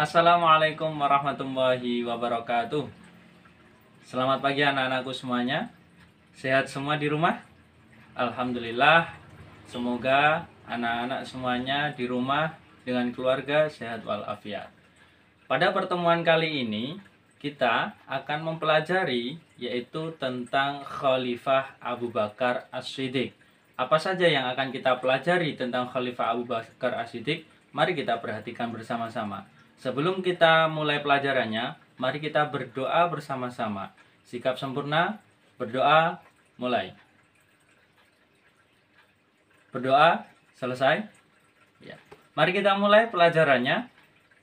Assalamualaikum warahmatullahi wabarakatuh. Selamat pagi anak-anakku semuanya. Sehat semua di rumah? Alhamdulillah. Semoga anak-anak semuanya di rumah dengan keluarga sehat walafiat. Pada pertemuan kali ini kita akan mempelajari yaitu tentang Khalifah Abu Bakar As-Siddiq. Apa saja yang akan kita pelajari tentang Khalifah Abu Bakar As-Siddiq? Mari kita perhatikan bersama-sama. Sebelum kita mulai pelajarannya, mari kita berdoa bersama-sama. Sikap sempurna, berdoa, mulai. Berdoa, selesai. Ya. Mari kita mulai pelajarannya.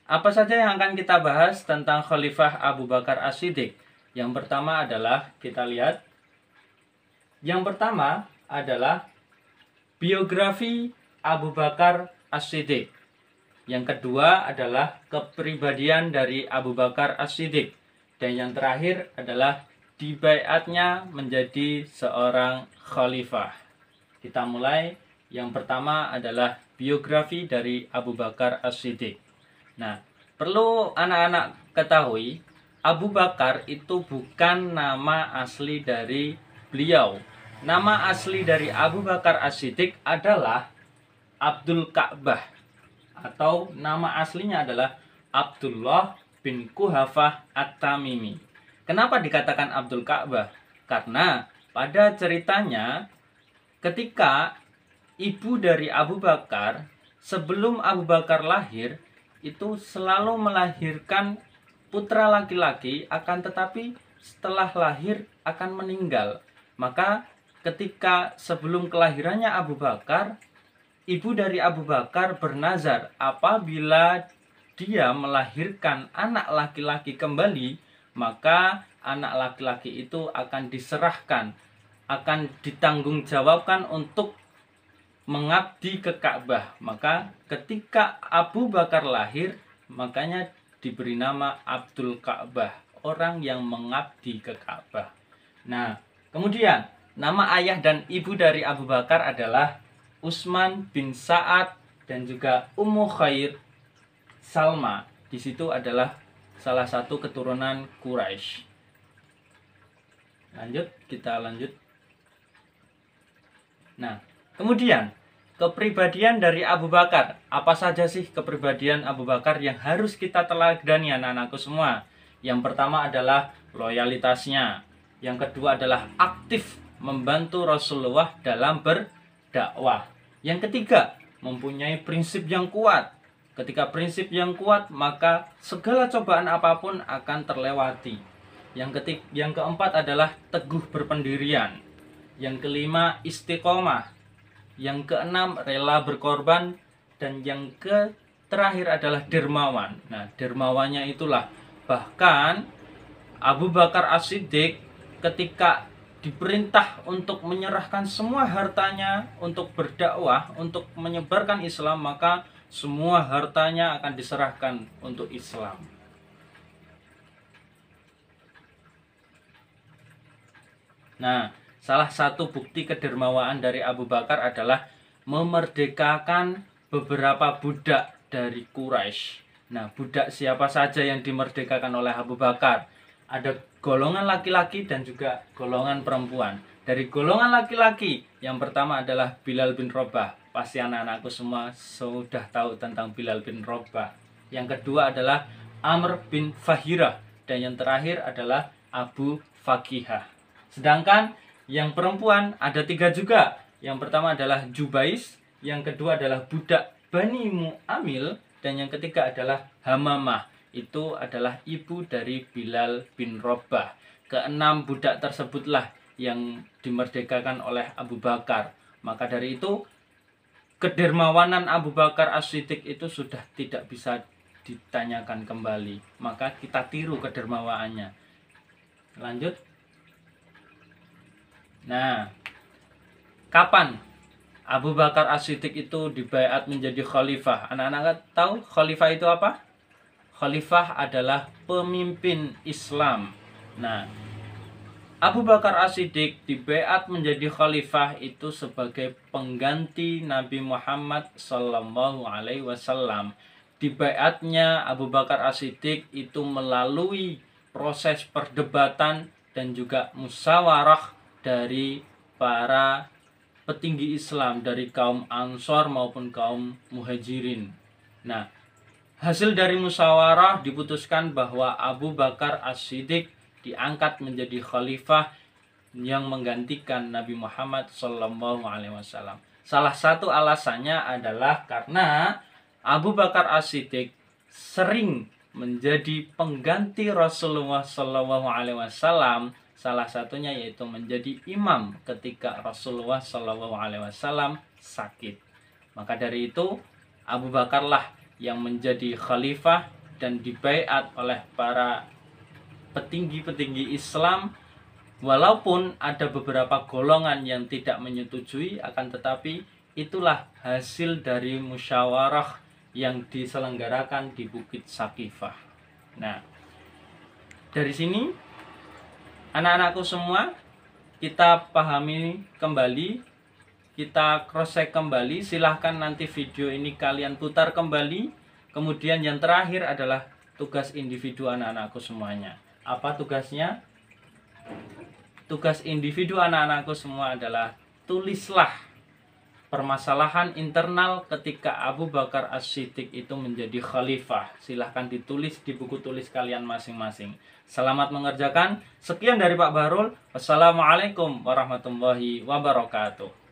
Apa saja yang akan kita bahas tentang Khalifah Abu Bakar As-Siddiq? Yang pertama adalah, kita lihat. Yang pertama adalah biografi Abu Bakar As-Siddiq. Yang kedua adalah kepribadian dari Abu Bakar As-Siddiq. Dan yang terakhir adalah dibaiatnya menjadi seorang khalifah. Kita mulai. Yang pertama adalah biografi dari Abu Bakar As-Siddiq. Nah, perlu anak-anak ketahui, Abu Bakar itu bukan nama asli dari beliau. Nama asli dari Abu Bakar As-Siddiq adalah Abdul Ka'bah, atau nama aslinya adalah Abdullah bin Quhafah At-Tamimi. Kenapa dikatakan Abdul Ka'bah? Karena pada ceritanya ketika ibu dari Abu Bakar sebelum Abu Bakar lahir itu selalu melahirkan putra laki-laki, akan tetapi setelah lahir akan meninggal. Maka ketika sebelum kelahirannya Abu Bakar, ibu dari Abu Bakar bernazar apabila dia melahirkan anak laki-laki kembali, maka anak laki-laki itu akan diserahkan, akan ditanggungjawabkan untuk mengabdi ke Ka'bah. Maka ketika Abu Bakar lahir, makanya diberi nama Abdul Ka'bah, orang yang mengabdi ke Ka'bah. Nah, kemudian nama ayah dan ibu dari Abu Bakar adalah Utsman bin Sa'ad dan juga Ummu Khair Salma. Di situ adalah salah satu keturunan Quraisy. Kita lanjut. Nah, kemudian kepribadian dari Abu Bakar. Apa saja sih kepribadian Abu Bakar yang harus kita teladani anak-anakku semua? Yang pertama adalah loyalitasnya. Yang kedua adalah aktif membantu Rasulullah dalam berdakwah. Yang ketiga, mempunyai prinsip yang kuat. Ketika prinsip yang kuat, maka segala cobaan apapun akan terlewati. Yang keempat adalah teguh berpendirian. Yang kelima, istiqomah. Yang keenam, rela berkorban. Dan yang terakhir adalah dermawan. Nah, dermawannya itulah bahkan Abu Bakar As-Siddiq ketika diperintah untuk menyerahkan semua hartanya untuk berdakwah, untuk menyebarkan Islam, maka semua hartanya akan diserahkan untuk Islam. Nah, salah satu bukti kedermawaan dari Abu Bakar adalah memerdekakan beberapa budak dari Quraisy. Nah, budak siapa saja yang dimerdekakan oleh Abu Bakar? Ada golongan laki-laki dan juga golongan perempuan. Dari golongan laki-laki, yang pertama adalah Bilal bin Rabah. Pasti anak-anakku semua sudah tahu tentang Bilal bin Rabah. Yang kedua adalah Amr bin Fahirah. Dan yang terakhir adalah Abu Fakihah. Sedangkan yang perempuan ada 3 juga. Yang pertama adalah Jubais. Yang kedua adalah budak Bani Mu'amil. Dan yang ketiga adalah Hamamah. Itu adalah ibu dari Bilal bin Rabah. Keenam budak tersebutlah yang dimerdekakan oleh Abu Bakar. Maka dari itu, kedermawanan Abu Bakar As-Siddiq itu sudah tidak bisa ditanyakan kembali. Maka kita tiru kedermawaannya. Lanjut. Nah, kapan Abu Bakar As-Siddiq itu dibaiat menjadi khalifah? Anak-anak tahu khalifah itu apa? Khalifah adalah pemimpin Islam. Nah, Abu Bakar As-Siddiq dibaiat menjadi khalifah itu sebagai pengganti Nabi Muhammad SAW dibaiatnya Abu Bakar As-Siddiq itu melalui proses perdebatan dan juga musyawarah dari para petinggi Islam dari kaum Ansor maupun kaum Muhajirin. Nah, hasil dari musyawarah diputuskan bahwa Abu Bakar As-Siddiq diangkat menjadi khalifah yang menggantikan Nabi Muhammad SAW. Salah satu alasannya adalah karena Abu Bakar As-Siddiq sering menjadi pengganti Rasulullah SAW. Salah satunya yaitu menjadi imam ketika Rasulullah SAW sakit. Maka dari itu Abu Bakarlah yang menjadi khalifah dan dibaiat oleh para petinggi-petinggi Islam. Walaupun ada beberapa golongan yang tidak menyetujui, akan tetapi itulah hasil dari musyawarah yang diselenggarakan di Bukit Sakifah. Nah, dari sini anak-anakku semua, kita pahami kembali, kita cross-check kembali. Silahkan nanti video ini kalian putar kembali. Kemudian yang terakhir adalah tugas individu anak-anakku semuanya. Apa tugasnya? Tugas individu anak-anakku semua adalah tulislah permasalahan internal ketika Abu Bakar As-Siddiq itu menjadi khalifah. Silahkan ditulis di buku tulis kalian masing-masing. Selamat mengerjakan. Sekian dari Pak Bahrul. Wassalamualaikum warahmatullahi wabarakatuh.